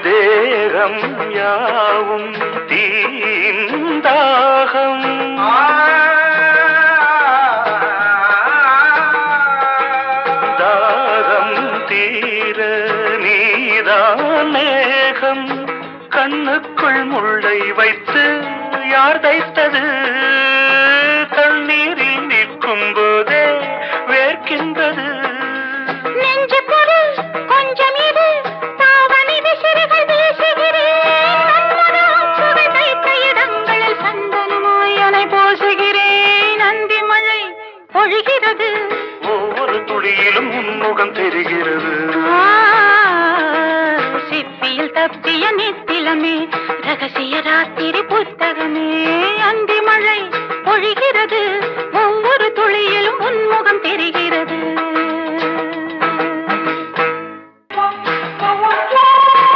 தேகம் யாவும் தீந்தாகம் தாகம் தீர நீதான் மேகம் கண்ணுக்குள் முள்ளை வைத்து யார் தைத்தது தண்ணீரில் நிற்கும் போதே வேர்க்கின்றது நெஞ்சு பொருள் கொஞ்சம் இது தாவணி விசிறிகள் வீசுகிறேன் சுவை தைத்த இடங்களில் சந்தனமாய் அலை போசுகிறேன் அந்தி மழை பொழிகிறது ஒவ்வொரு துளியிலும் உன்முகம் தெரிகிறது சிப்பியில் தப்பிய நித்திலமே ரகசிய ராத்திரி புத்தகமே அந்தி மழை பொழிகிறது ஒவ்வொரு துளியிலும் உன்முகம் தெரிகிறது